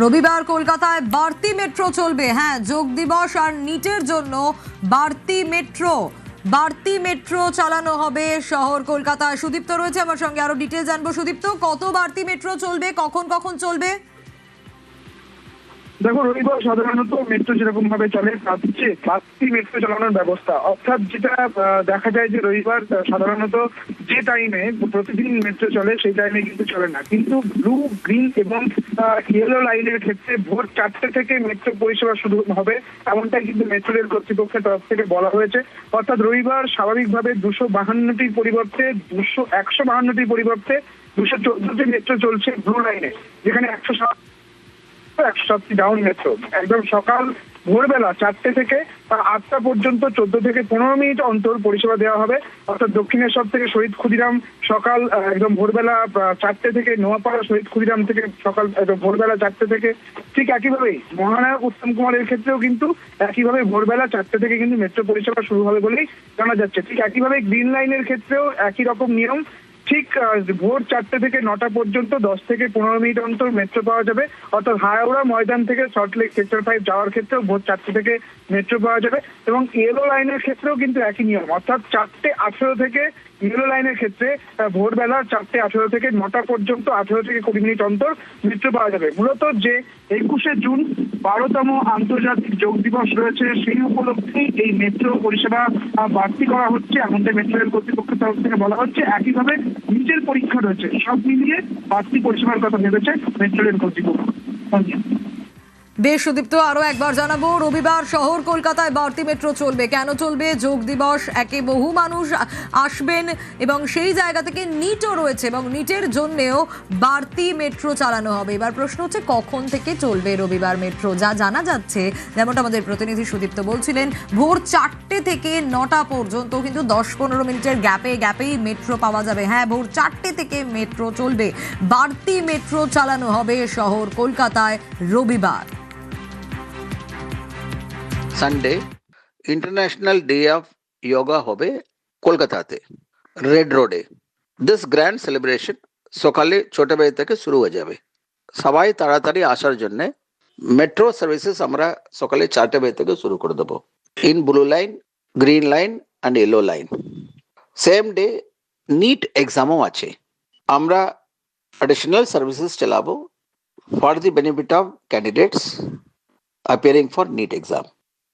রবিবার কলকাতায় বাড়তি মেট্রো চলবে। হ্যাঁ, যোগ দিবস আর নিটের জন্য বাড়তি মেট্রো চালানো হবে শহর কলকাতায়। সুদীপ্ত রয়েছে আমার সঙ্গে, আরো ডিটেইলস জানবো। সুদীপ্ত, কত বাড়তি মেট্রো চলবে, কখন কখন চলবে? দেখো, রবিবার সাধারণত মেট্রো যেরকম ভাবে চলে তার হচ্ছে বাড়তি মেট্রো চালানোর ব্যবস্থা। অর্থাৎ যেটা দেখা যায় যে রবিবার সাধারণত যে টাইমে প্রতিদিন মেট্রো চলে সেই টাইমে কিন্তু চলে না, কিন্তু ব্লু, গ্রিন এবং ইয়েলো লাইনের ক্ষেত্রে ভোর 4টে থেকে মেট্রো পরিষেবা শুরু হবে, এমনটাই কিন্তু মেট্রো রেল কর্তৃপক্ষের তরফ থেকে বলা হয়েছে। অর্থাৎ রবিবার স্বাভাবিকভাবে 252টির পরিবর্তে 152টির পরিবর্তে 214টি মেট্রো চলছে ব্লু লাইনে, যেখানে 107টি ডাউন মেট্রো একদম সকাল ভোরবেলা 4টে থেকে 8টা পর্যন্ত 14 থেকে 15 মিনিট অন্তর পরিষেবা দেওয়া হবে। অর্থাৎ দক্ষিণেশ্বর থেকে শহীদ ক্ষুদিরাম সকাল একদম ভোরবেলা 4টে থেকে, নোয়াপাড়া শহীদ ক্ষুদিরাম থেকে সকাল ভোরবেলা 4টে থেকে, ঠিক একইভাবেই মহানায়ক উত্তম কুমারের ক্ষেত্রেও কিন্তু একইভাবে ভোরবেলা 4টে থেকে কিন্তু মেট্রো পরিষেবা শুরু হবে বলেই জানা যাচ্ছে। ঠিক একইভাবে গ্রিন লাইনের ক্ষেত্রেও একই রকম নিয়ম, ঠিক ভোর 4টে থেকে 9টা পর্যন্ত 10 থেকে 15 মিনিট অন্তর মেট্রো পাওয়া যাবে। অর্থাৎ হাওড়া ময়দান থেকে সল্টলেক সেক্টর 5 যাওয়ার ক্ষেত্রেও ভোর 4টে থেকে মেট্রো পাওয়া যাবে। এবং ইয়েলো লাইনের ক্ষেত্রেও কিন্তু একই নিয়ম, অর্থাৎ 4:18 থেকে ইয়েলো লাইনের ক্ষেত্রে ভোরবেলা 4:18 থেকে 9টা পর্যন্ত 18 থেকে 20 মিনিট অন্তর মেট্রো পাওয়া যাবে। মূলত যে 21শে জুন 12তম আন্তর্জাতিক যোগ দিবস রয়েছে, সেই উপলক্ষে এই মেট্রো পরিষেবা বাড়তি করা হচ্ছে, এমনটাই মেট্রো রেল কর্তৃপক্ষের তরফ থেকে বলা হচ্ছে। একইভাবে নিজের পরীক্ষা রয়েছে, সব মিলিয়ে বাড়তি পরিষেবার কথা ভেবেছে মেট্রো রেল কর্তৃপক্ষ। বেশ সুদীপ্ত, আরো একবার জানাবো, রবিবার শহর কলকাতায় বাড়তি মেট্রো চলবে, কেন চলবে? যোগ দিবস, একে বহু মানুষ আসবেন এবং সেই জায়গা থেকে নিটও রয়েছে এবং নিটের জন্যেও বাড়তি মেট্রো চালানো হবে। এবার প্রশ্ন হচ্ছে কখন থেকে চলবে রবিবার মেট্রো। যা জানা যাচ্ছে, যেমনটা আমাদের প্রতিনিধি সুদীপ্ত বলছিলেন, ভোর 4টে থেকে 9টা পর্যন্ত কিন্তু 10-15 মিনিটের গ্যাপেই মেট্রো পাওয়া যাবে। হ্যাঁ, ভোর 4টে থেকে মেট্রো চলবে, বাড়তি মেট্রো চালানো হবে শহর কলকাতায় রবিবার। Sunday international day of yoga হবে কলকাতাতে, রেড রোডে। দিস গ্র্যান্ড সেলিব্রেশন সকালে 6টা বাজে থেকে শুরু হয়ে যাবে। সবাই তাড়াতাড়ি আসার জন্য মেট্রো সার্ভিসেস আমরা সকালে 4টে বাজে থেকে শুরু করে দেবো, in blue line, green line and yellow line. Same day NEET এক্সামও আছে, আমরা অ্যাডিশনাল সার্ভিসেস চালাবো for the benefit of candidates appearing for NEET exam.